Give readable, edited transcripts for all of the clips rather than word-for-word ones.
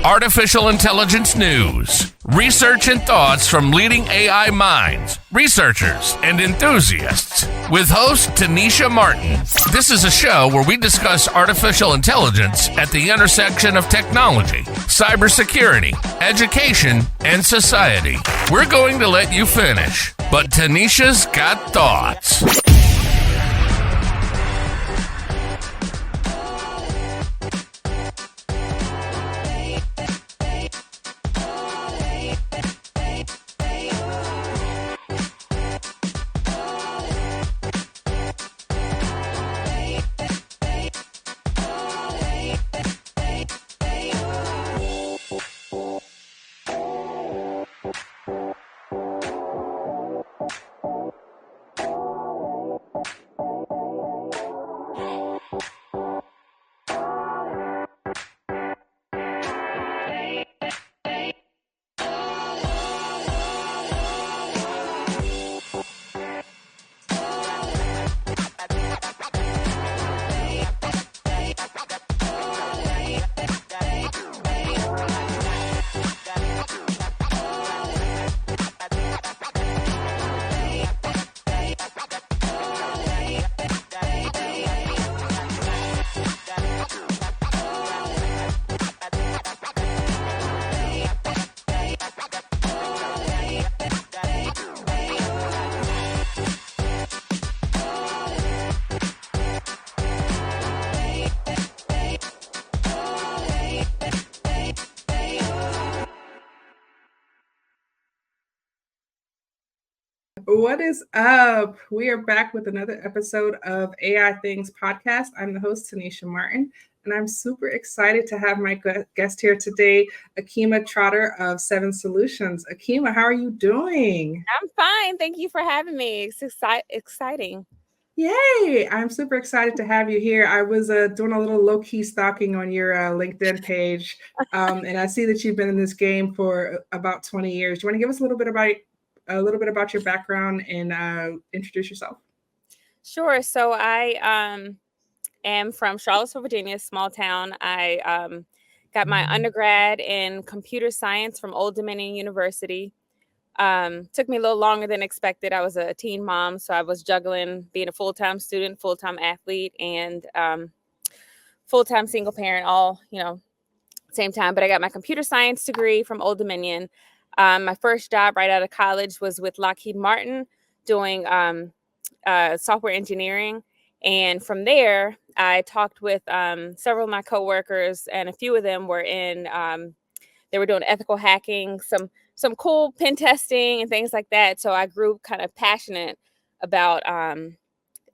Artificial intelligence news, research and thoughts from leading AI minds, researchers, and enthusiasts. With host Tennisha Martin. This is a show where we discuss artificial intelligence at the intersection of technology, cybersecurity, education, and society. We're going to let you finish, but Tennisha's got thoughts. What is up? We are back with another episode of AI Things Podcast. I'm the host, Tennisha Martin, and I'm super excited to have my guest here today, Okiima Trotter of Sevinn Solutions. Okiima, how are you doing? I'm fine. Thank you for having me. It's exciting. Yay! I'm super excited to have you here. I was doing a little low-key stalking on your LinkedIn page, and I see that you've been in this game for about 20 years. Do you want to give us a little bit about your background and introduce yourself? Sure. So I am from Charlottesville, Virginia, small town. I got my undergrad in computer science from Old Dominion University. Took me a little longer than expected. I was a teen mom, so I was juggling being a full-time student, full-time athlete, and full-time single parent, all, same time. But I got my computer science degree from Old Dominion. My first job right out of college was with Lockheed Martin doing software engineering. And from there, I talked with several of my coworkers, and a few of them were they were doing ethical hacking, some cool pen testing and things like that. So I grew kind of passionate about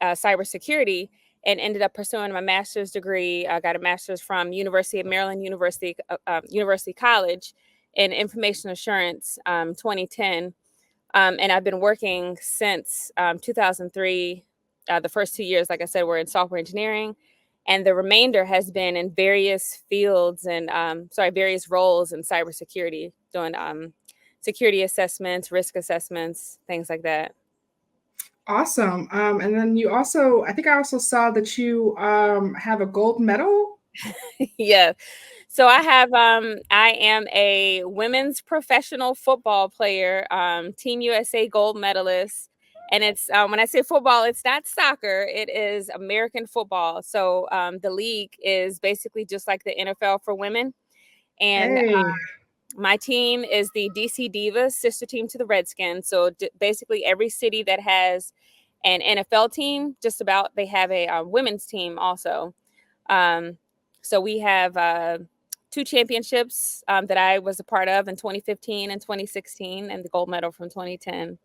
cybersecurity and ended up pursuing my master's degree. I got a master's from University of Maryland University College in information assurance, 2010. And I've been working since 2003. The first 2 years, like I said, were in software engineering. And the remainder has been in various fields and, various roles in cybersecurity, doing security assessments, risk assessments, things like that. Awesome. And then you also, I think I also saw that you have a gold medal. Yeah. So I am a women's professional football player, Team USA gold medalist. And it's, when I say football, it's not soccer, it is American football. So the league is basically just like the NFL for women. And my team is the DC Divas, sister team to the Redskins. So basically every city that has an NFL team, just about, they have a women's team also. So we have 2 championships that I was a part of in 2015 and 2016, and the gold medal from 2010.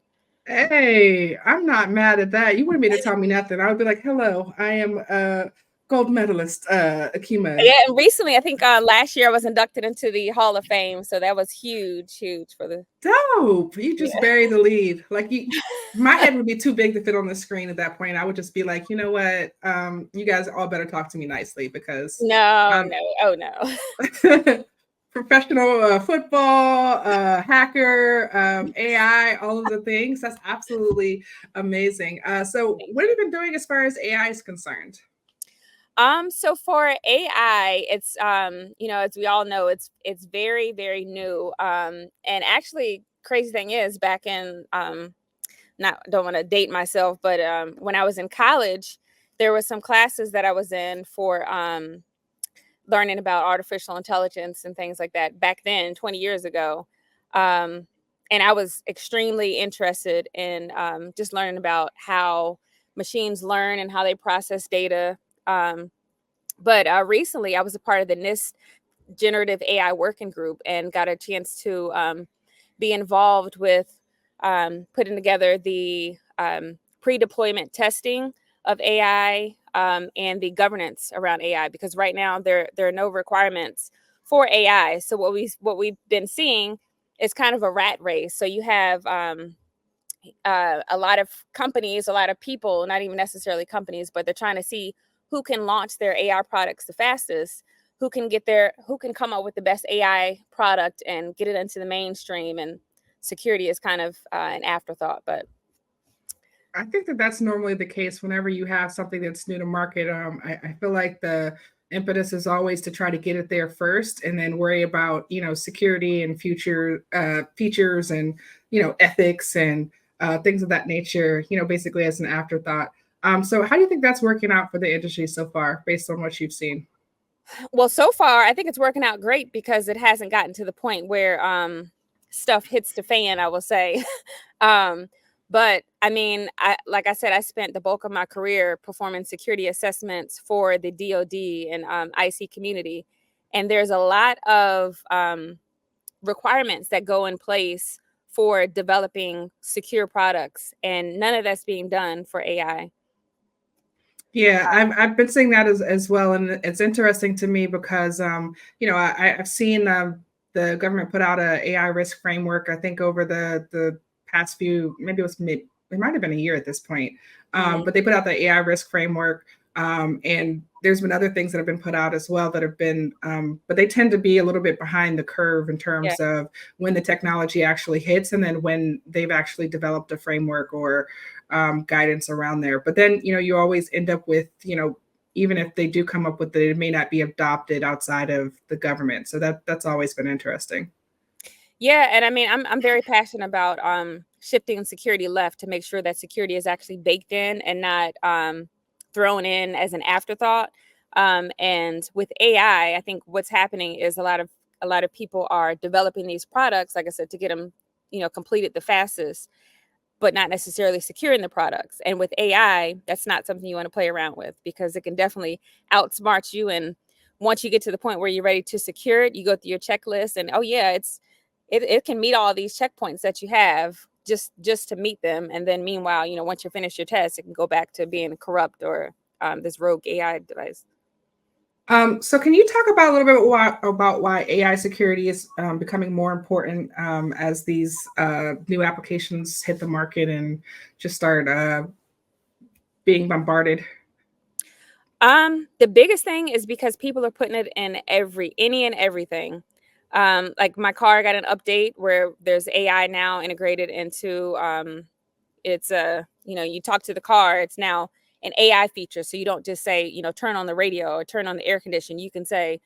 Hey, I'm not mad at that. You wouldn't be to tell me nothing. I would be like, hello, I am a gold medalist, Okiima. Yeah, and recently, I think last year I was inducted into the Hall of Fame. So that was huge for the... Dope. You just buried the lead. Like, my head would be too big to fit on the screen at that point. I would just be like, you know what? You guys all better talk to me nicely because... No. Professional football, hacker, AI, all of the things. That's absolutely amazing. So what have you been doing as far as AI is concerned? So for AI, it's as we all know, it's very, very new. And actually, crazy thing is, back in not don't want to date myself, but when I was in college, there was some classes that I was in for learning about artificial intelligence and things like that back then, 20 years ago. Um, and I was extremely interested in just learning about how machines learn and how they process data. But recently, I was a part of the NIST Generative AI Working Group and got a chance to be involved with putting together the pre-deployment testing of AI and the governance around AI. Because right now there are no requirements for AI. So what we've been seeing is kind of a rat race. So you have a lot of companies, a lot of people, not even necessarily companies, but they're trying to see who can launch their AI products the fastest, who can come up with the best AI product and get it into the mainstream. And security is kind of an afterthought, but I think that that's normally the case whenever you have something that's new to market. I feel like the impetus is always to try to get it there first and then worry about, security and future features and, ethics and things of that nature, basically as an afterthought. So how do you think that's working out for the industry so far, based on what you've seen? well, so far I think it's working out great because it hasn't gotten to the point where stuff hits the fan, I will say. um, but I mean, like I said, I spent the bulk of my career performing security assessments for the DoD and IC community, and there's a lot of requirements that go in place for developing secure products, and none of that's being done for AI. Yeah, I've been seeing that as well, and it's interesting to me because I've seen the government put out a AI risk framework. I think over the past few, maybe it might have been a year at this point, but they put out the AI risk framework, and there's been other things that have been put out as well that have been, but they tend to be a little bit behind the curve in Yeah. terms of when the technology actually hits, and then when they've actually developed a framework or guidance around there. But then, you always end up with, even if they do come up with it, it may not be adopted outside of the government. So that's always been interesting. Yeah, and I mean, I'm very passionate about shifting security left to make sure that security is actually baked in and not thrown in as an afterthought. And with AI, I think what's happening is a lot of people are developing these products, like I said, to get them, completed the fastest, but not necessarily securing the products. And with AI, that's not something you want to play around with because it can definitely outsmart you. And once you get to the point where you're ready to secure it, you go through your checklist and, oh yeah, it can meet all these checkpoints that you have just to meet them. And then meanwhile, once you finish your test, it can go back to being corrupt or this rogue AI device. So can you talk about a little bit about why AI security is becoming more important as these new applications hit the market and just start being bombarded? The biggest thing is because people are putting it in any and everything. Like my car got an update where there's AI now integrated into it's you talk to the car, it's now an AI feature. So you don't just say, turn on the radio or turn on the air condition. You can say,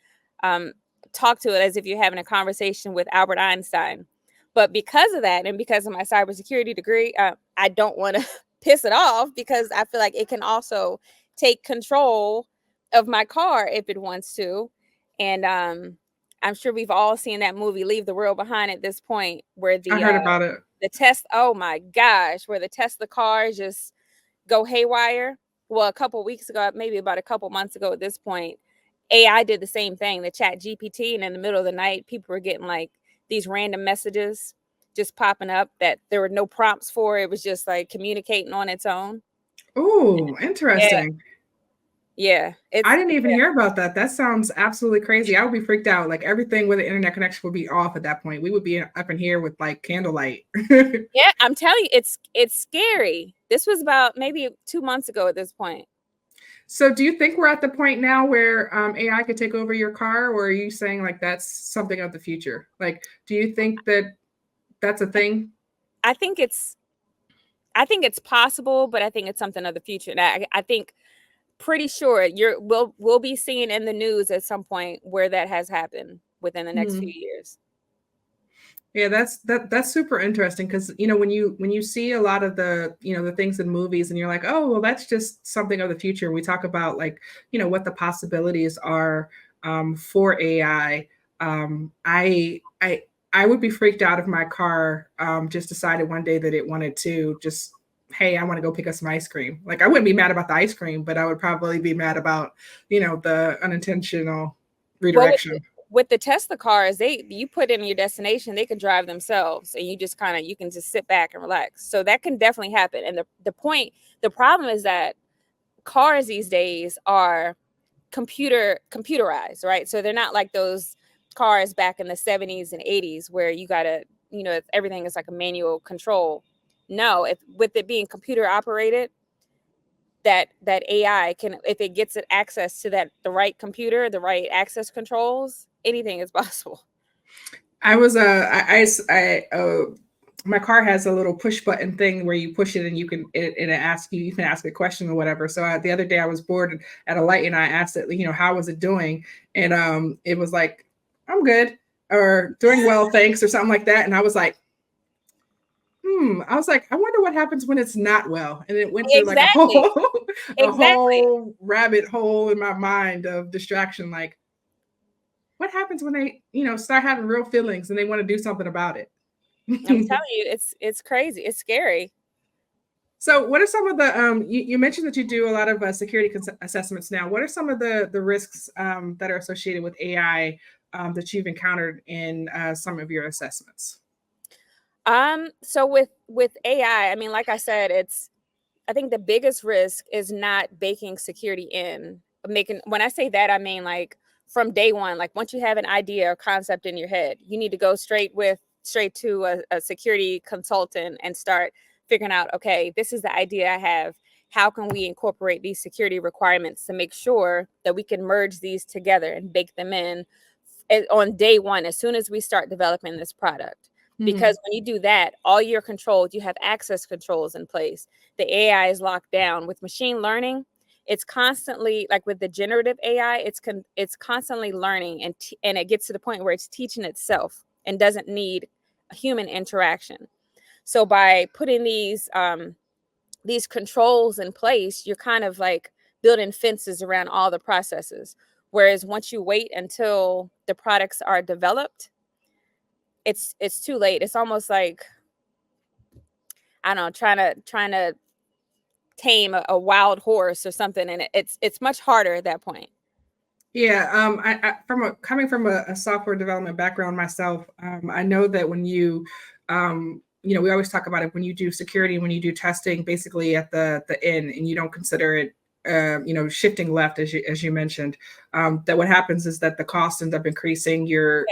um, talk to it as if you're having a conversation with Albert Einstein. But because of that, and because of my cybersecurity degree, I don't want to piss it off because I feel like it can also take control of my car if it wants to. And I'm sure we've all seen that movie Leave the World Behind at this point, where I heard about it. oh my gosh, where the Tesla cars just go haywire. Well, a couple weeks ago, maybe about a couple months ago at this point, AI did the same thing, the chat GPT, and in the middle of the night, people were getting like these random messages just popping up that there were no prompts for. It was just like communicating on its own. Oh, Yeah, interesting. yeah. I didn't even hear about that. That sounds absolutely crazy. I would be freaked out. Like everything with an internet connection would be off at that point. We would be up in here with like candlelight. Yeah, I'm telling you, it's scary. This was about maybe 2 months ago at this point. So do you think we're at the point now where AI could take over your car, or are you saying like that's something of the future? Like, do you think that that's a thing? I think it's possible, but I think it's something of the future. And I think pretty sure we'll be seeing in the news at some point where that has happened within the next few years. Yeah, that's super interesting because when you see a lot of the the things in movies and you're like, oh well, that's just something of the future. We talk about like what the possibilities are for AI. I would be freaked out if my car just decided one day that it wanted to just, hey, I want to go pick up some ice cream. Like I wouldn't be mad about the ice cream, but I would probably be mad about the unintentional redirection. With the Tesla cars, you put in your destination, they can drive themselves, and you just you can just sit back and relax. So that can definitely happen. And the problem is that cars these days are computerized, right? So they're not like those cars back in the 70s and 80s where you gotta, everything is like a manual control. No, with it being computer operated, that AI can, if it gets access to the right computer, the right access controls, anything is possible. I was my car has a little push button thing where you push it and you can ask a question or whatever. So the other day I was bored at a light and I asked it, how was it doing? And it was like, I'm good, or doing well, thanks, or something like that. And I was like, I wonder what happens when it's not well. And it went through like a whole rabbit hole in my mind of distraction. Like, what happens when they, start having real feelings and they want to do something about it? I'm telling you, it's crazy. It's scary. So what are some of the, you mentioned that you do a lot of security assessments now. What are some of the risks that are associated with AI that you've encountered in some of your assessments? So with AI, I mean, like I said, I think the biggest risk is not baking security in. When I say that, I mean like from day one, like once you have an idea or concept in your head, you need to go straight to a security consultant and start figuring out, okay, this is the idea I have. How can we incorporate these security requirements to make sure that we can merge these together and bake them in on day one, as soon as we start developing this product? Because when you do that, all your controls, you have access controls in place. The AI is locked down. With machine learning, it's constantly, like with the generative AI, it's constantly learning, and it gets to the point where it's teaching itself and doesn't need a human interaction. So by putting these controls in place, you're kind of like building fences around all the processes. Whereas once you wait until the products are developed, it's too late. It's almost like, I don't know, trying to tame a wild horse or something, and it's much harder at that point. Yeah, coming from a software development background myself, I know that when you we always talk about it when you do security, when you do testing, basically at the end, and you don't consider it shifting left, as you mentioned, that what happens is that the cost ends up increasing. You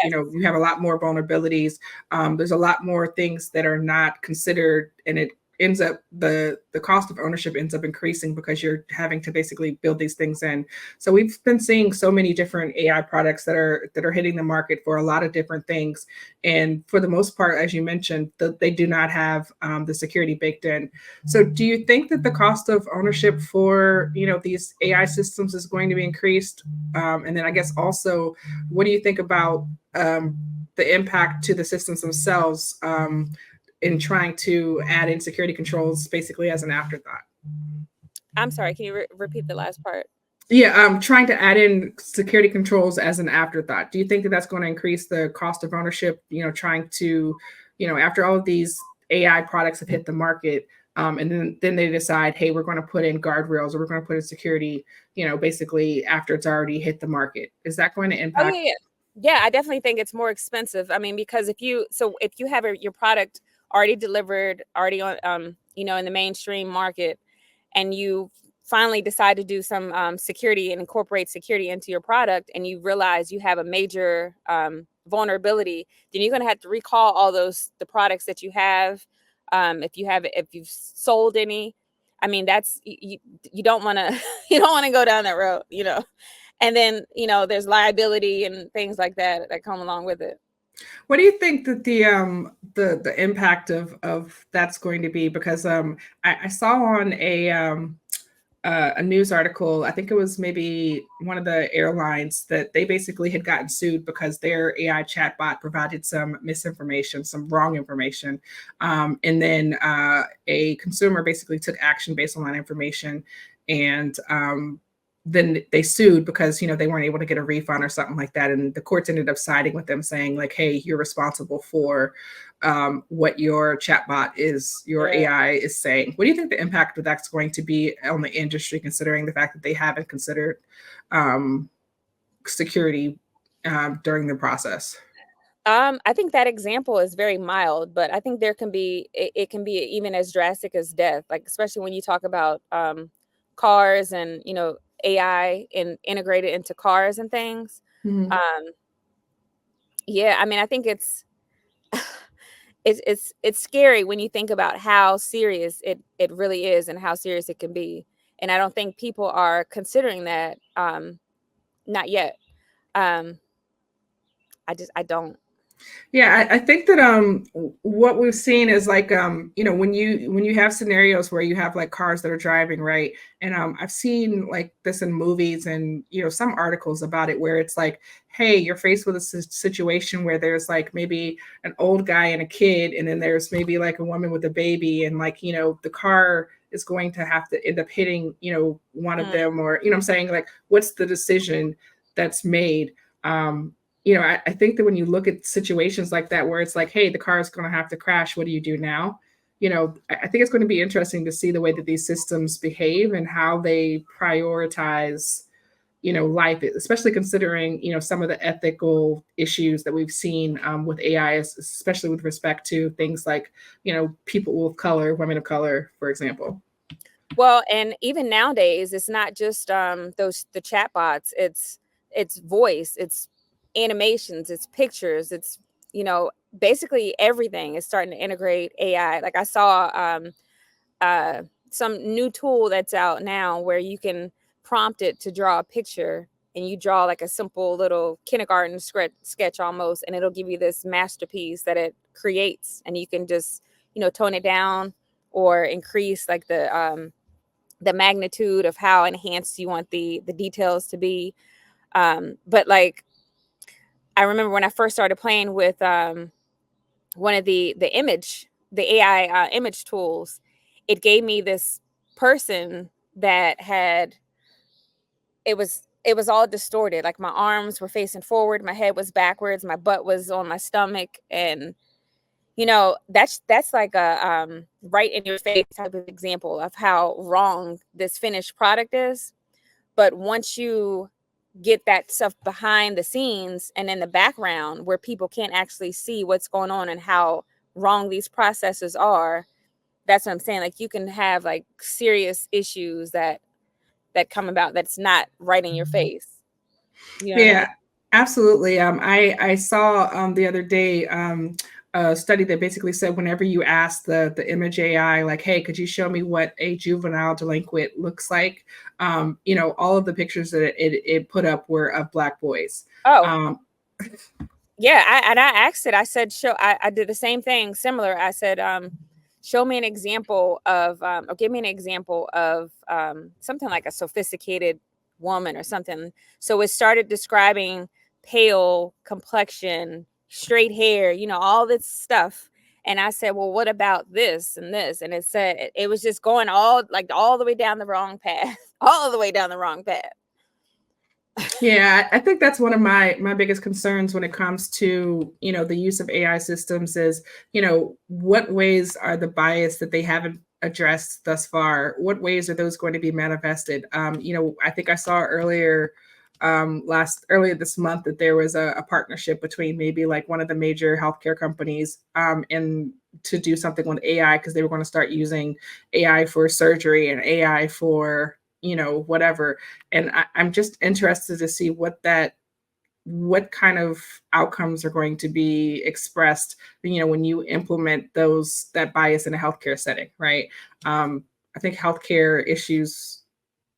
have a lot more vulnerabilities. There's a lot more things that are not considered, and it ends up the cost of ownership ends up increasing because you're having to basically build these things in. So we've been seeing so many different AI products that are hitting the market for a lot of different things, and for the most part, as you mentioned, they do not have the security baked in. So do you think that the cost of ownership for these AI systems is going to be increased? And then I guess also, what do you think about the impact to the systems themselves in trying to add in security controls basically as an afterthought? I'm sorry, can you repeat the last part? Yeah, trying to add in security controls as an afterthought. Do you think that that's going to increase the cost of ownership, trying to, after all of these AI products have hit the market, and then they decide, hey, we're going to put in guardrails, or we're going to put in security, basically after it's already hit the market. Is that going to impact? Oh, yeah, I definitely think it's more expensive. I mean, because if you have your product already delivered, already on, in the mainstream market, and you finally decide to do some security and incorporate security into your product, and you realize you have a major vulnerability, then you're going to have to recall all the products that you have. If you've sold any, I mean, that's, you don't want to, go down that road, and then, there's liability and things like that come along with it. What do you think that the impact of that's going to be? Because I saw on a news article. I think it was maybe one of the airlines that they basically had gotten sued because their AI chatbot provided some misinformation, some wrong information. And then a consumer basically took action based on that information. And then they sued because, they weren't able to get a refund or something like that. And the courts ended up siding with them saying like, hey, you're responsible for what your chatbot is, your AI is saying. What do you think the impact of that's going to be on the industry, considering the fact that they haven't considered security during the process? I think that example is very mild, but I think it can be even as drastic as death, like especially when you talk about cars and AI and integrated into cars and things. Mhm. Yeah, I mean, I think it's scary when you think about how serious it really is and how serious it can be. And I don't think people are considering that, not yet. Um, I don't. Yeah, I think that what we've seen is like when you have scenarios where you have like cars that are driving, right? And I've seen like this in movies and some articles about it where it's like, hey, you're faced with a situation where there's like maybe an old guy and a kid, and then there's maybe like a woman with a baby, and like the car is going to have to end up hitting one of them, or I'm saying, like, what's the decision that's made? I think that when you look at situations like that, where it's like, hey, the car is going to have to crash, what do you do now? I think it's going to be interesting to see the way that these systems behave and how they prioritize, life, especially considering, some of the ethical issues that we've seen with AI, especially with respect to things like, people of color, women of color, for example. Well, and even nowadays, it's not just the chatbots. It's voice, it's animations, it's pictures, it's basically everything is starting to integrate AI. Like I saw some new tool that's out now where you can prompt it to draw a picture, and you draw like a simple little kindergarten sketch almost, and it'll give you this masterpiece that it creates, and you can just tone it down or increase like the magnitude of how enhanced you want the details to be. But like I remember when I first started playing with one of the AI image tools, it gave me this person that had it was all distorted. Like my arms were facing forward, my head was backwards, my butt was on my stomach, and that's like a right in your face type of example of how wrong this finished product is. But once you get that stuff behind the scenes and in the background where people can't actually see what's going on and how wrong these processes are, that's what I'm saying. Like you can have like serious issues that come about that's not right in your face. You know what I mean? Yeah, absolutely. I saw the other day a study that basically said whenever you ask the image AI, like, hey, could you show me what a juvenile delinquent looks like? All of the pictures that it put up were of Black boys. Oh, Um, yeah. I asked it. I said, I did the same thing, similar. I said, show me an example of, or give me an example of something like a sophisticated woman or something. So it started describing pale complexion, straight hair, all this stuff. And I said, well, what about this and this? And it said it was just going all the way down the wrong path, all the way down the wrong path. Yeah, I think that's one of my biggest concerns when it comes to, the use of AI systems is, what ways are the bias that they haven't addressed thus far? What ways are those going to be manifested? I think I saw earlier this month that there was a partnership between maybe like one of the major healthcare companies and to do something with AI, because they were going to start using AI for surgery and AI for whatever. And I'm just interested to see what kind of outcomes are going to be expressed, when you implement that bias in a healthcare setting, right? I think healthcare issues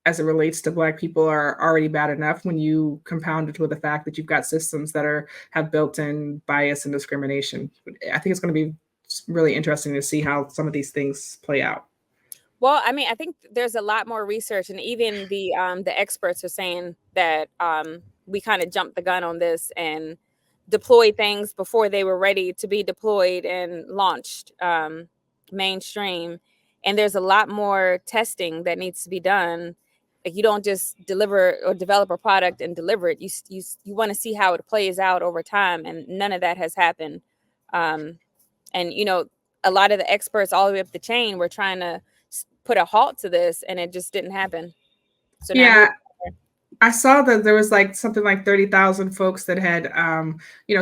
as it relates to Black people are already bad enough when you compound it with the fact that you've got systems that have built-in bias and discrimination. I think it's going to be really interesting to see how some of these things play out. Well, I mean, I think there's a lot more research, and even the experts are saying that we kind of jumped the gun on this and deployed things before they were ready to be deployed and launched mainstream. And there's a lot more testing that needs to be done. Like, you don't just deliver or develop a product and deliver it. You want to see how it plays out over time, and none of that has happened. And a lot of the experts all the way up the chain were trying to put a halt to this, and it just didn't happen. So now Yeah, I saw that there was like something like 30,000 folks that had,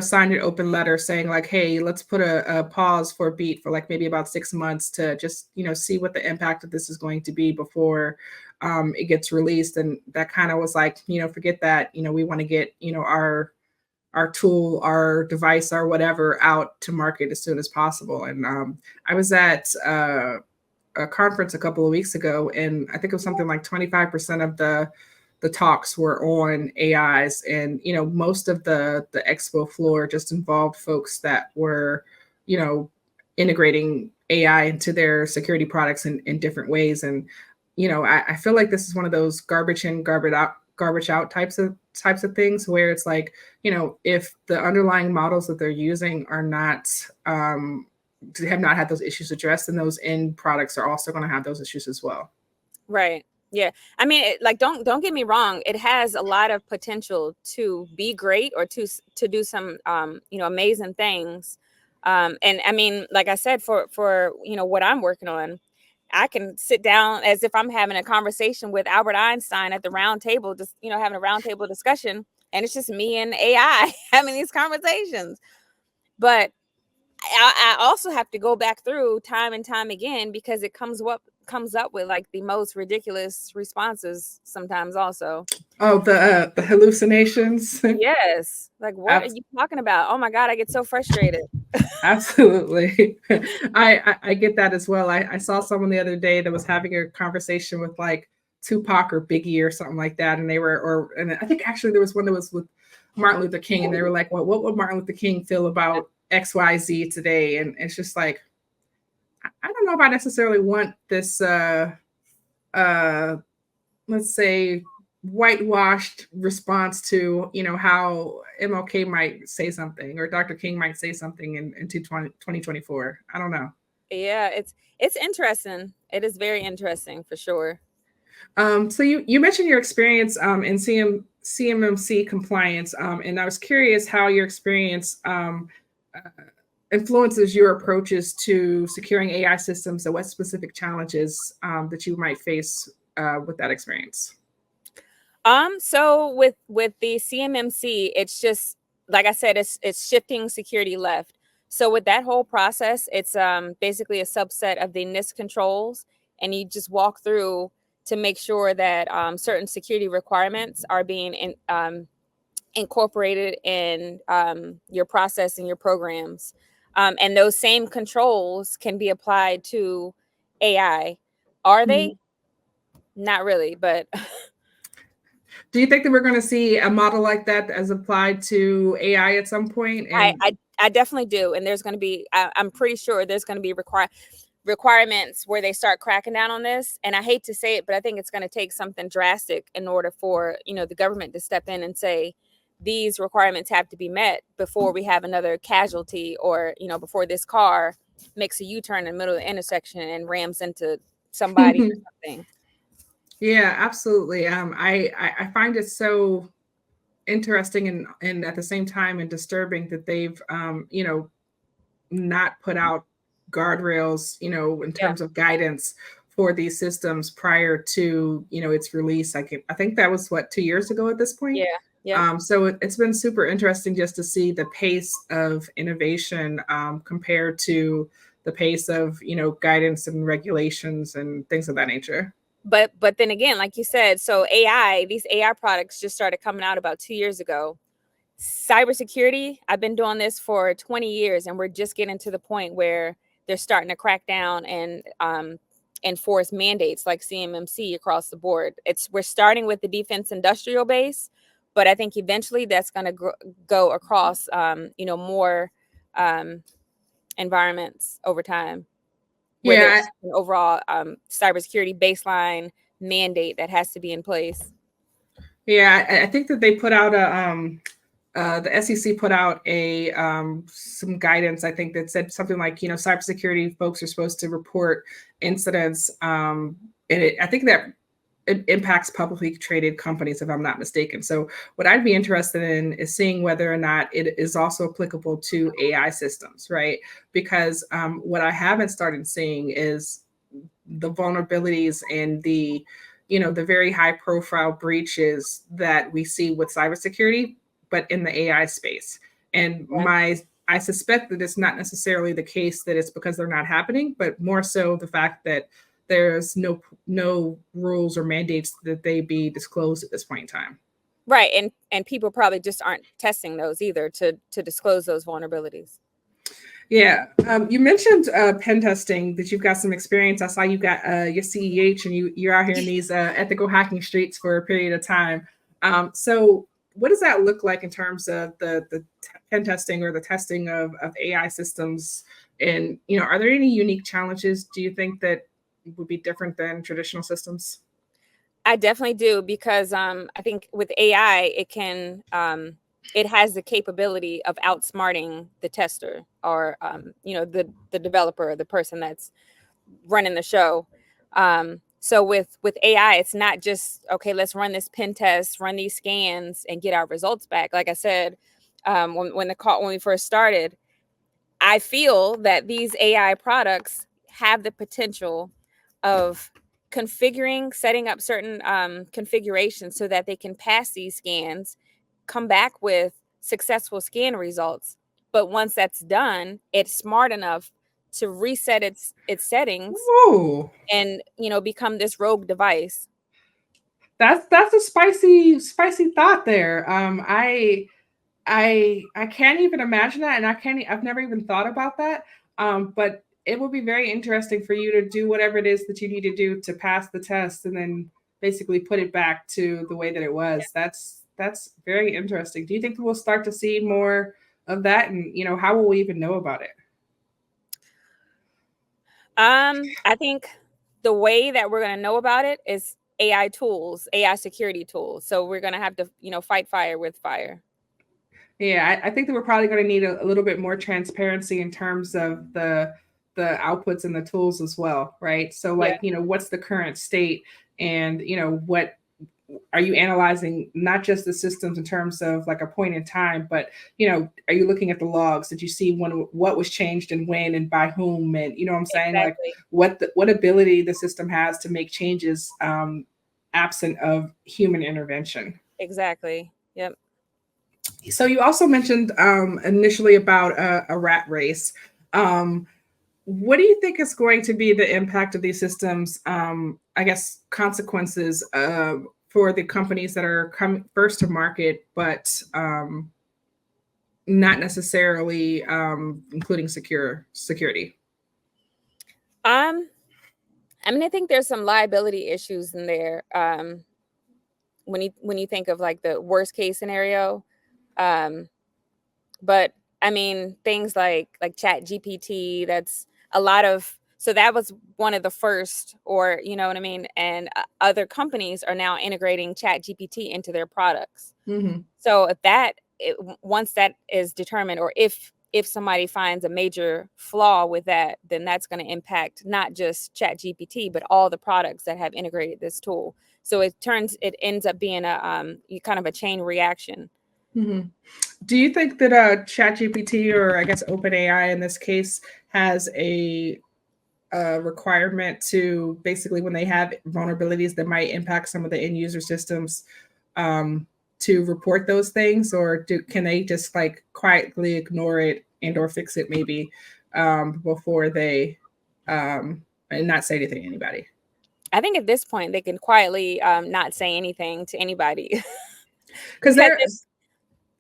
signed an open letter saying like, hey, let's put a pause for Beat for like maybe about 6 months to just, see what the impact of this is going to be before it gets released. And that kind of was like, forget that, we want to get, our tool, our device, our whatever out to market as soon as possible. And I was at a conference a couple of weeks ago, and I think it was something like 25% of the talks were on AIs, and most of the expo floor just involved folks that were integrating AI into their security products in different ways. And I feel like this is one of those garbage in, garbage out types of things where it's like, if the underlying models that they're using are not have not had those issues addressed, then those end products are also going to have those issues as well. Right. Yeah. I mean, don't get me wrong. It has a lot of potential to be great or to do some, amazing things. And I mean, like I said, for what I'm working on, I can sit down as if I'm having a conversation with Albert Einstein at the round table, just, having a round table discussion. And it's just me and AI having these conversations. But I also have to go back through time and time again, because it comes up with like the most ridiculous responses sometimes also. Oh, the hallucinations. Yes. Like, what are you talking about? Oh my God, I get so frustrated. Absolutely. I get that as well. I saw someone the other day that was having a conversation with like Tupac or Biggie or something like that. And and I think actually there was one that was with Martin Luther King, and they were like, well, what would Martin Luther King feel about XYZ today? And it's just like, I don't know if I necessarily want this, let's say, whitewashed response to, how MLK might say something or Dr. King might say something in 2024. I don't know. Yeah, it's interesting. It is very interesting for sure. So you mentioned your experience in CMMC compliance, and I was curious how your experience influences your approaches to securing AI systems, and what specific challenges that you might face with that experience. So with the CMMC, it's just like I said, it's shifting security left. So with that whole process, it's basically a subset of the NIST controls, and you just walk through to make sure that certain security requirements are being incorporated in your process and your programs. And those same controls can be applied to AI. Are they? Not really, but do you think that we're going to see a model like that as applied to AI at some point? And I definitely do. And there's going to be, I'm pretty sure there's going to be requirements where they start cracking down on this. And I hate to say it, but I think it's going to take something drastic in order for, the government to step in and say, these requirements have to be met before we have another casualty, or, before this car makes a U-turn in the middle of the intersection and rams into somebody or something. Yeah, absolutely. I find it so interesting and at the same time and disturbing that they've not put out guardrails, in terms of guidance for these systems prior to its release. I think that was 2 years ago at this point. Yeah. Yeah. So it's been super interesting just to see the pace of innovation compared to the pace of guidance and regulations and things of that nature. But then again, like you said, so these AI products just started coming out about 2 years ago. Cybersecurity, I've been doing this for 20 years, and we're just getting to the point where they're starting to crack down and enforce mandates like CMMC across the board. We're starting with the defense industrial base, but I think eventually that's going to go across, more environments over time. where Yeah, there's an overall cybersecurity baseline mandate that has to be in place. yeah, I think that they put out the SEC put out a some guidance. I think that said something like, cybersecurity folks are supposed to report incidents, and I think that it impacts publicly traded companies, if I'm not mistaken. So what I'd be interested in is seeing whether or not it is also applicable to AI systems, right? Because what I haven't started seeing is the vulnerabilities and the very high profile breaches that we see with cybersecurity, but in the AI space. And I suspect that it's not necessarily the case that it's because they're not happening, but more so the fact that there's no rules or mandates that they be disclosed at this point in time. Right. And people probably just aren't testing those either to disclose those vulnerabilities. Yeah. You mentioned pen testing, that you've got some experience. I saw you got your CEH and you're out here in these ethical hacking streets for a period of time. So what does that look like in terms of the pen testing or the testing of AI systems? And, are there any unique challenges, do you think, that would be different than traditional systems? I definitely do, because I think with AI, it has the capability of outsmarting the tester, or the developer, the person that's running the show. So with AI, it's not just, okay, let's run this pen test, run these scans, and get our results back. Like I said, when we first started, I feel that these AI products have the potential of setting up certain configurations so that they can pass these scans, come back with successful scan results. But once that's done, it's smart enough to reset its settings. Ooh, And become this rogue device. that's a spicy thought there. I can't even imagine that, and I've never even thought about that. But it will be very interesting for you to do whatever it is that you need to do to pass the test, and then basically put it back to the way that it was. That's very interesting. Do you think we'll start to see more of that, and how will we even know about it? I think the way that we're going to know about it is AI tools, AI security tools. So we're going to have to, fight fire with fire. Yeah, I think that we're probably going to need a little bit more transparency in terms of the outputs and the tools as well, right? So like, what's the current state, and what are you analyzing, not just the systems in terms of like a point in time, but are you looking at the logs? Did you see what was changed and when and by whom? And what I'm saying, Exactly. like what ability the system has to make changes absent of human intervention. Exactly. Yep. So you also mentioned initially about a rat race. What do you think is going to be the impact of these systems? I guess consequences for the companies that are coming first to market, but not necessarily including security. I mean, I think there's some liability issues in there. When you think of like the worst case scenario, but I mean things like Chat GPT. So that was one of the first, or you know what I mean. And other companies are now integrating Chat GPT into their products. Mm-hmm. So once that is determined, or if somebody finds a major flaw with that, then that's going to impact not just Chat GPT, but all the products that have integrated this tool. So it ends up being a kind of a chain reaction. Mm-hmm. Do you think that ChatGPT, or I guess OpenAI in this case, has a requirement to basically, when they have vulnerabilities that might impact some of the end user systems, to report those things, or can they just like quietly ignore it and or fix it maybe before they and not say anything to anybody? I think at this point they can quietly not say anything to anybody. Because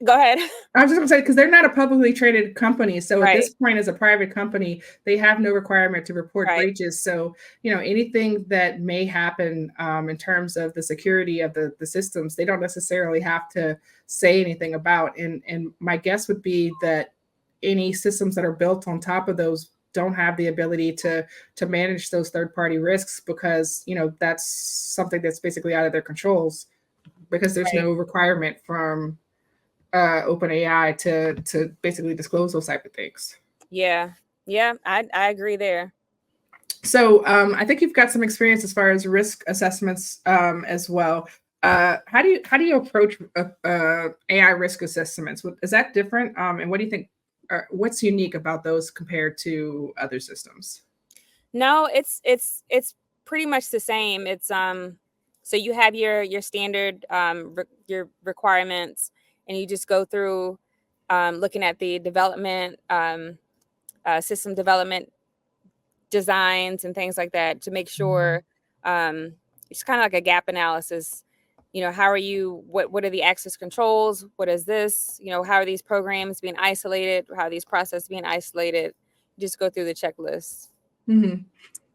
Go ahead. I was just going to say, because they're not a publicly traded company. So Right. At this point, as a private company, they have no requirement to report Right. breaches. So, anything that may happen in terms of the security of the systems, they don't necessarily have to say anything about. And my guess would be that any systems that are built on top of those don't have the ability to manage those third-party risks because, that's something that's basically out of their controls because there's Right. no requirement from OpenAI to basically disclose those type of things. Yeah. I agree there. So I think you've got some experience as far as risk assessments as well. How do you approach AI risk assessments? Is that different? And what do you think? What's unique about those compared to other systems? No, it's pretty much the same. It's so you have your standard your requirements, and you just go through looking at the development system development designs and things like that to make sure it's kind of like a gap analysis. How are you, what are the access controls? What is this? How are these programs being isolated? How are these processes being isolated? Just go through the checklist. Mm-hmm.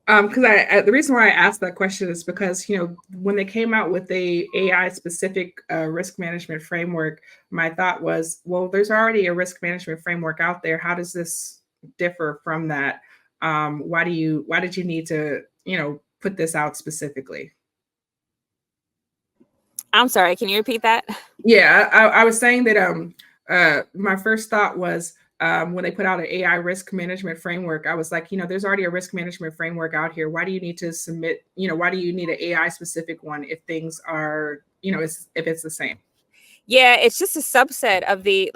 Because the reason why I asked that question is because when they came out with a AI specific risk management framework, my thought was, well, there's already a risk management framework out there. How does this differ from that? Why did you need to put this out specifically? I'm sorry, can you repeat that? Yeah, I was saying that my first thought was when they put out an AI risk management framework, I was like, there's already a risk management framework out here. Why do you need to submit, why do you need an AI specific one if things are, if it's the same? Yeah, it's just a subset of the,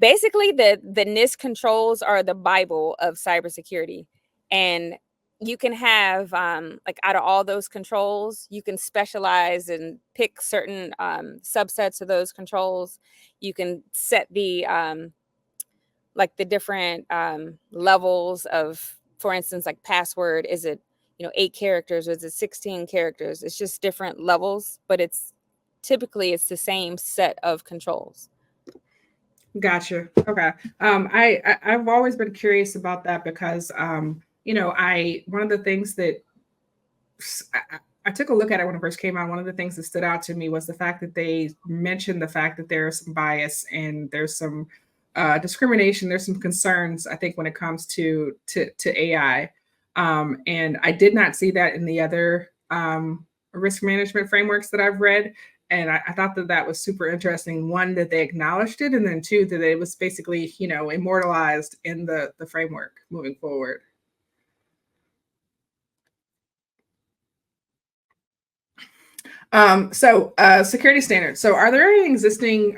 basically the NIST controls are the Bible of cybersecurity. And you can have out of all those controls, you can specialize and pick certain subsets of those controls. You can set the the different levels of, for instance, like password. Is it 8 characters or is it 16 characters? It's just different levels, but typically it's the same set of controls. Gotcha. Okay. I've always been curious about that because one of the things that I took a look at it when it first came out. One of the things that stood out to me was the fact that they mentioned the fact that there's some bias and there's some discrimination. There's some concerns, I think, when it comes to AI. And I did not see that in the other risk management frameworks that I've read. And I thought that was super interesting. One, that they acknowledged it, and then two, that it was basically, immortalized in the framework moving forward. Security standards. So are there any existing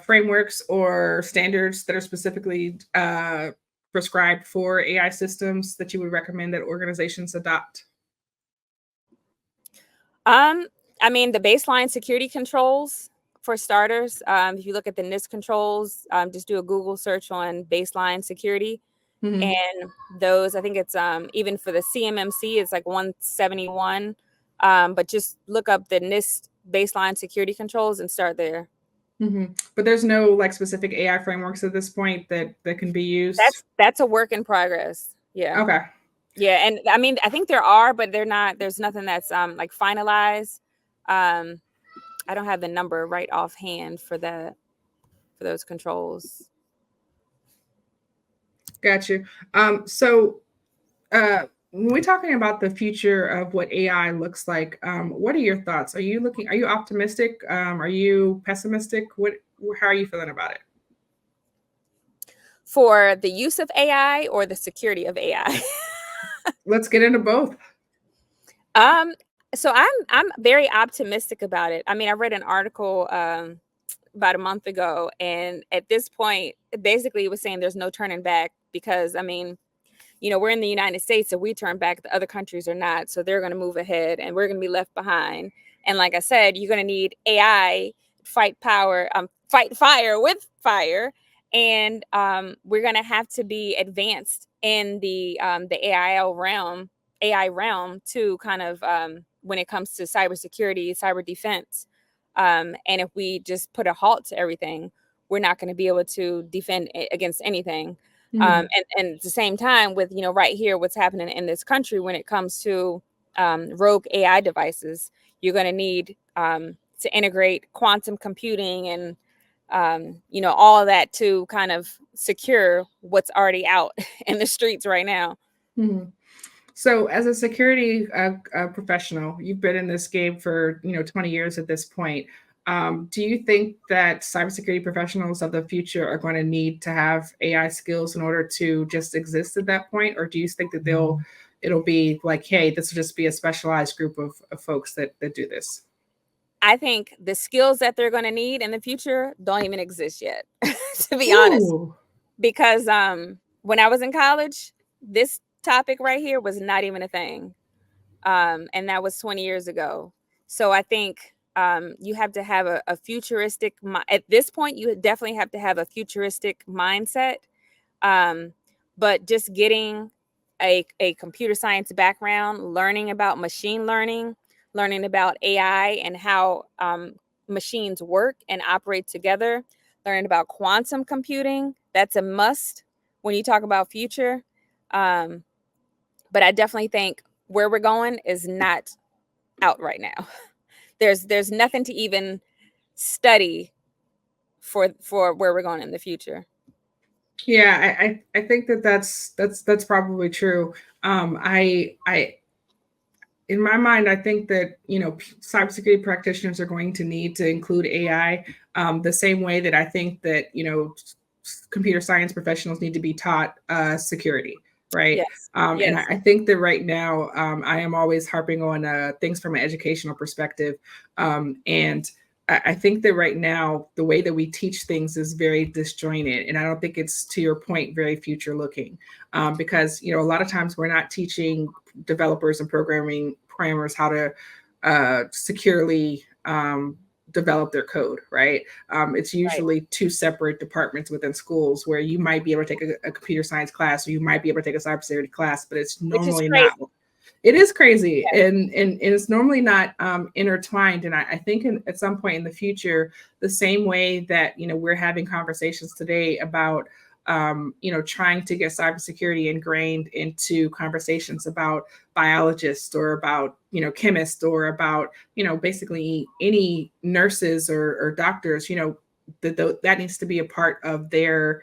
frameworks or standards that are specifically prescribed for AI systems that you would recommend that organizations adopt? I mean, the baseline security controls, for starters. If you look at the NIST controls, just do a Google search on baseline security. Mm-hmm. And those, I think it's even for the CMMC, it's like 171. But just look up the NIST baseline security controls and start there. Mm-hmm. But there's no specific AI frameworks at this point that can be used. That's a work in progress. Yeah. Okay. Yeah, and I mean, I think there are, but they're not. There's nothing that's finalized. I don't have the number right offhand for those controls. Got you. When we're talking about the future of what AI looks like, what are your thoughts? Are you optimistic? Are you pessimistic? How are you feeling about it? For the use of AI or the security of AI? Let's get into both. So I'm very optimistic about it. I mean, I read an article about a month ago, and at this point, basically it was saying there's no turning back because, I mean, we're in the United States, so we turn back, the other countries are not. So they're going to move ahead and we're going to be left behind. And like I said, you're going to need AI, fight fire with fire. And we're going to have to be advanced in the AI realm to kind of when it comes to cybersecurity, cyber defense. And if we just put a halt to everything, we're not going to be able to defend against anything. Mm-hmm. And at the same time with, right here, what's happening in this country when it comes to rogue AI devices, you're going to need to integrate quantum computing and all of that to kind of secure what's already out in the streets right now. Mm-hmm. So as a security professional, you've been in this game for 20 years at this point. Do you think that cybersecurity professionals of the future are going to need to have AI skills in order to just exist at that point? Or do you think that it'll be like, hey, this will just be a specialized group of folks that do this? I think the skills that they're going to need in the future don't even exist yet, to be honest. Because when I was in college, this topic right here was not even a thing. And that was 20 years ago. So I think you have to have a futuristic, at this point, you definitely have to have a futuristic mindset. But just getting a computer science background, learning about machine learning, learning about AI and how machines work and operate together, learning about quantum computing, that's a must when you talk about future. But I definitely think where we're going is not out right now. There's nothing to even study for where we're going in the future. Yeah, I think that's probably true. I in my mind, I think that cybersecurity practitioners are going to need to include AI the same way that I think that computer science professionals need to be taught security, right? Yes. And I think that right now I am always harping on things from an educational perspective, and I think that right now the way that we teach things is very disjointed, and I don't think it's, to your point, very future looking, because a lot of times we're not teaching developers and programmers how to securely develop their code, right? It's usually two separate departments within schools where you might be able to take a computer science class, or you might be able to take a cybersecurity class, but it's normally not. It is crazy, and it's normally not intertwined. And I think at some point in the future, the same way that we're having conversations today about trying to get cybersecurity ingrained into conversations about biologists or about chemists or about basically any nurses or doctors, that needs to be a part of their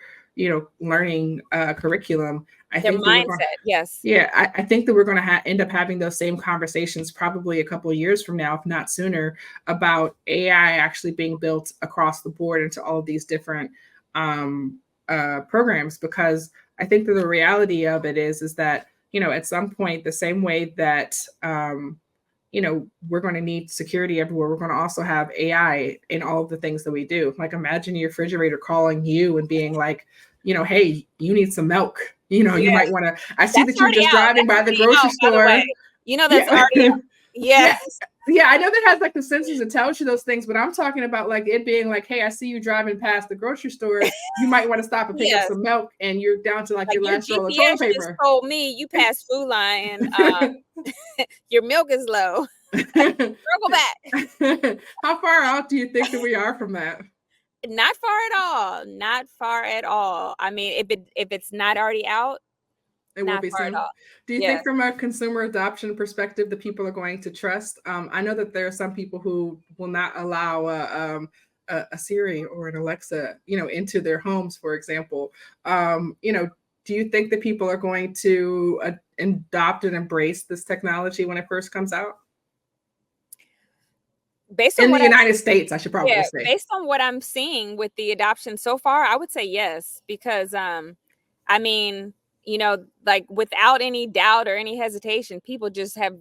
learning curriculum. I think mindset, yes. Yeah, I think that we're going to end up having those same conversations probably a couple of years from now, if not sooner, about AI actually being built across the board into all of these different programs. Because I think that the reality of it is that at some point, the same way that we're going to need security everywhere, we're going to also have AI in all of the things that we do. Like, imagine your refrigerator calling you and being like, hey, you need some milk. You might want to. I see that you're just driving by the grocery store. That's already out. Yes. Yeah, I know that has like the sensors that tells you those things, but I'm talking about like it being like, hey, I see you driving past the grocery store. You might want to stop and pick up some milk, and you're down to like your last roll of toilet paper. Just told me you passed Food Line. Your milk is low. Circle back. How far out do you think that we are from that? Not far at all. Not far at all. I mean, if it's not already out, it will be soon. Do you think from a consumer adoption perspective that people are going to trust? I know that there are some people who will not allow a Siri or an Alexa, into their homes, for example. Do you think that people are going to adopt and embrace this technology when it first comes out? Based on in the United States, I should probably say. Based on what I'm seeing with the adoption so far, I would say yes, because I mean, like without any doubt or any hesitation, people just have,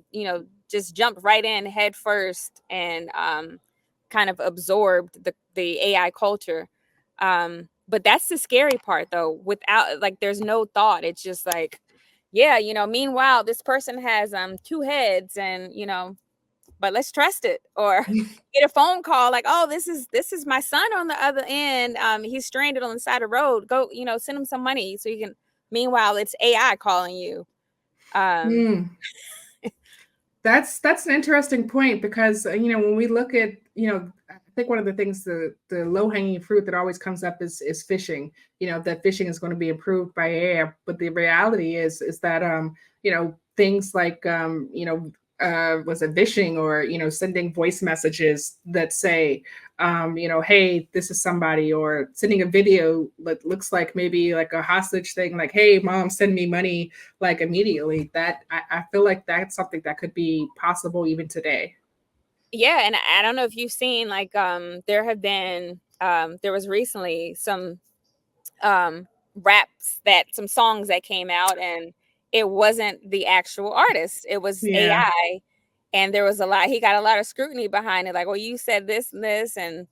just jumped right in head first and kind of absorbed the AI culture. But that's the scary part, though. Without, like, there's no thought. It's just like, yeah, meanwhile, this person has 2 heads and, but let's trust it. Or get a phone call like, oh, this is my son on the other end. He's stranded on the side of the road. Go, send him some money so you can. Meanwhile, it's AI calling you. That's an interesting point, because when we look at I think one of the things, the low hanging fruit that always comes up is phishing. That phishing is going to be improved by AI, but the reality is that things like was it vishing or, sending voice messages that say, hey, this is somebody, or sending a video that looks like maybe like a hostage thing, like, hey, mom, send me money, like immediately. That I feel like that's something that could be possible even today. Yeah. And I don't know if you've seen, like, there have been, there was recently some some songs that came out, and it wasn't the actual artist, it was AI. And there was he got a lot of scrutiny behind it, like, well, you said this and this, and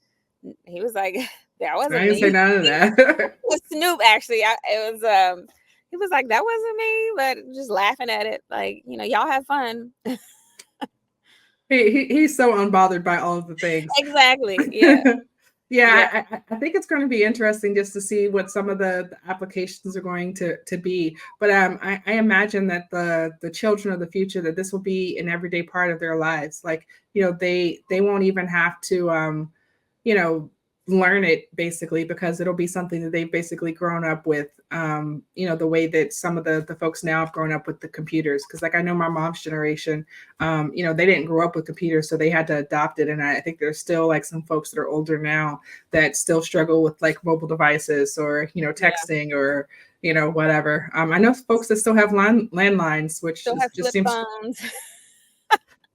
he was like, that wasn't I didn't me. say none of that. It was Snoop, actually. He was like, that wasn't me, but just laughing at it, like, y'all have fun. He's so unbothered by all of the things. Exactly. Yeah. Yeah, I think it's going to be interesting just to see what some of the applications are going to be. But I imagine that the children of the future, that this will be an everyday part of their lives. Like, they won't even have to, learn it, basically, because it'll be something that they've basically grown up with. The way that some of the folks now have grown up with the computers. Because, like, I know my mom's generation, they didn't grow up with computers, so they had to adopt it. And I think there's still like some folks that are older now that still struggle with like mobile devices or, texting or, whatever. I know folks that still have landlines, which Still have just flip seems. phones.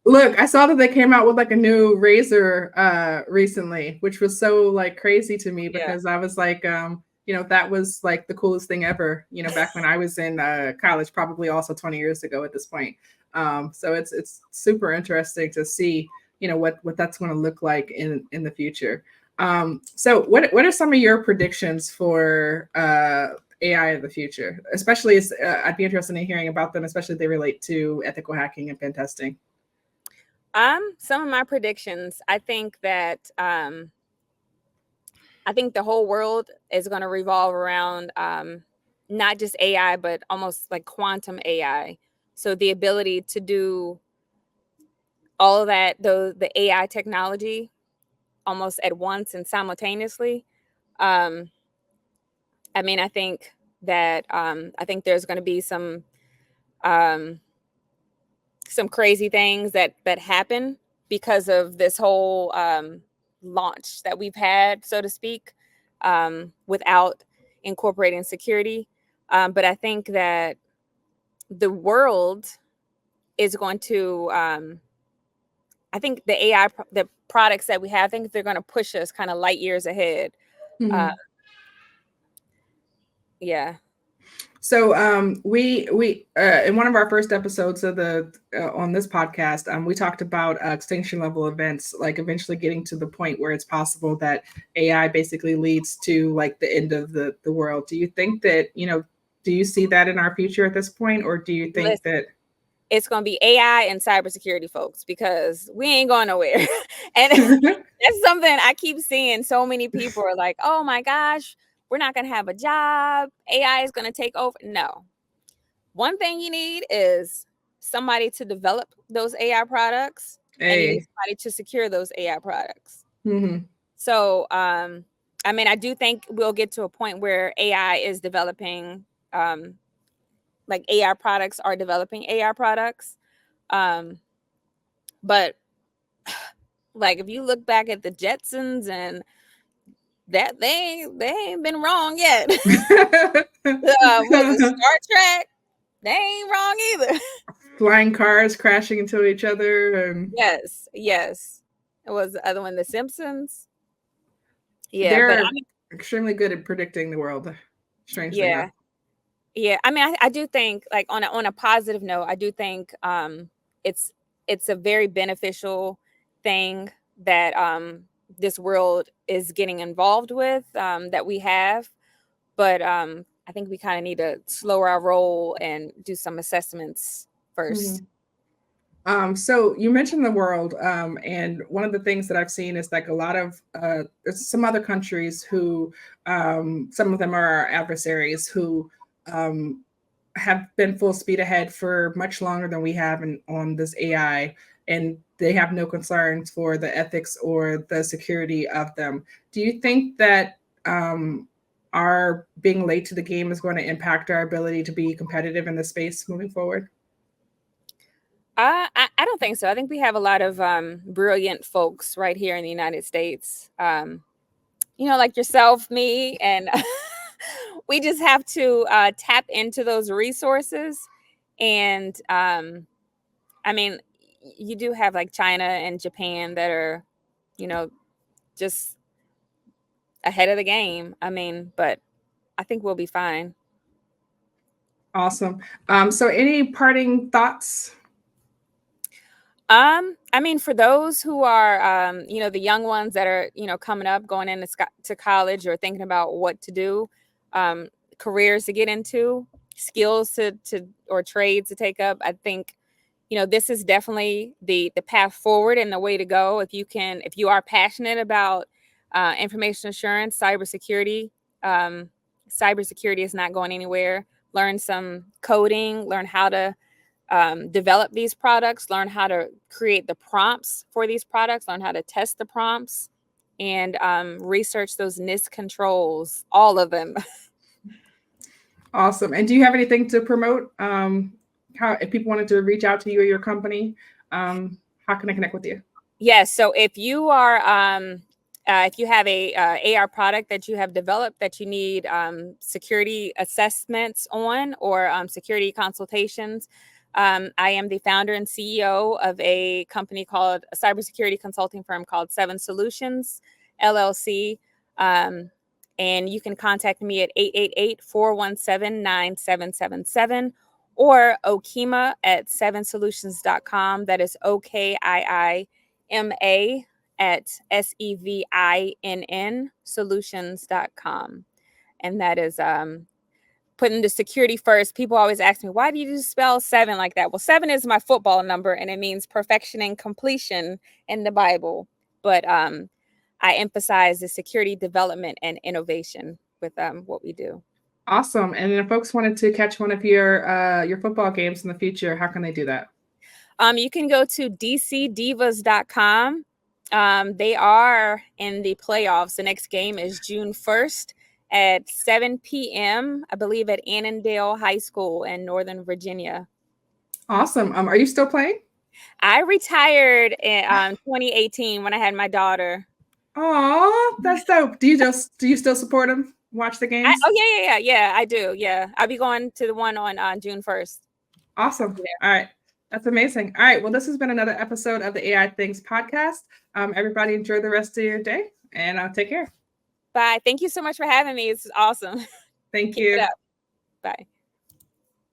Look, I saw that they came out with like a new razor recently, which was so like crazy to me, because I was like, that was like the coolest thing ever, back when I was in college, probably also 20 years ago at this point. So it's super interesting to see, what that's going to look like in the future. So what are some of your predictions for AI of the future? Especially as I'd be interested in hearing about them, especially if they relate to ethical hacking and pen testing. Some of my predictions, I think that I think the whole world is going to revolve around not just AI, but almost like quantum AI. So the ability to do all of that, the AI technology, almost at once and simultaneously. I think that I think there's going to be some crazy things that happen because of this whole launch that we've had, so to speak, without incorporating security. But I think that the world is going to, I think the AI, the products that we have, I think they're going to push us kind of light years ahead. Mm-hmm. Yeah. So we in one of our first episodes of the on this podcast, we talked about extinction level events, like eventually getting to the point where it's possible that AI basically leads to like the end of the world. Do you think that, do you see that in our future at this point, or do you think that it's going to be AI and cybersecurity folks, because we ain't going nowhere? And that's something I keep seeing. So many people are like, oh my gosh, we're not going to have a job. AI is going to take over. No. One thing you need is somebody to develop those AI products, and you need somebody to secure those AI products. Mm-hmm. So, I do think we'll get to a point where AI is developing, like AI products are developing AI products. But like, if you look back at the Jetsons, and that they ain't been wrong yet. Was it Star Trek? They ain't wrong either. Flying cars crashing into each other. And Yes. It was the other one, The Simpsons. Yeah, they're extremely good at predicting the world. Strangely enough. Yeah. I do think, like, on a positive note, I do think it's a very beneficial thing that this world is getting involved with, that we have. But I think we kind of need to slow our roll and do some assessments first. Mm-hmm. So you mentioned the world, and one of the things that I've seen is like a lot of there's some other countries who, some of them are our adversaries, who have been full speed ahead for much longer than we have on this AI, and they have no concerns for the ethics or the security of them. Do you think that our being late to the game is going to impact our ability to be competitive in the space moving forward? I don't think so. I think we have a lot of brilliant folks right here in the United States. Like yourself, me, and we just have to tap into those resources. And I mean, you do have like China and Japan that are, just ahead of the game. I mean, but I think we'll be fine. Awesome. So any parting thoughts? I mean, for those who are, the young ones that are, coming up, going into to college or thinking about what to do, careers to get into, skills to or trades to take up, I think, this is definitely the path forward and the way to go. If you are passionate about information assurance, cybersecurity is not going anywhere. Learn some coding, learn how to develop these products, learn how to create the prompts for these products, learn how to test the prompts, and research those NIST controls, all of them. Awesome. And do you have anything to promote? If people wanted to reach out to you or your company, how can I connect with you? Yes. So if you are, if you have a AR product that you have developed that you need security assessments on or security consultations, I am the founder and CEO of a company called a cybersecurity consulting firm called Sevinn Solutions, LLC. And you can contact me at 888-417-9777 or Okiima at sevinnsolutions.com. That is OKIIMA at SEVINN solutions.com. And that is putting the security first. People always ask me, why do you spell 7 like that? Well, 7 is my football number, and it means perfection and completion in the Bible. But I emphasize the security development and innovation with what we do. Awesome. And if folks wanted to catch one of your football games in the future, how can they do that? You can go to dcdivas.com. They are in the playoffs. The next game is June 1st at 7 p.m., I believe, at Annandale High School in Northern Virginia. Awesome. Are you still playing? I retired in 2018 when I had my daughter. Oh, that's dope. Do you still support them? Watch the games? Yeah, I do. Yeah, I'll be going to the one on June 1st. Awesome. All right. That's amazing. All right. Well, this has been another episode of the AI Things podcast. Everybody enjoy the rest of your day and take care. Bye. Thank you so much for having me. It's awesome. Thank you. Bye.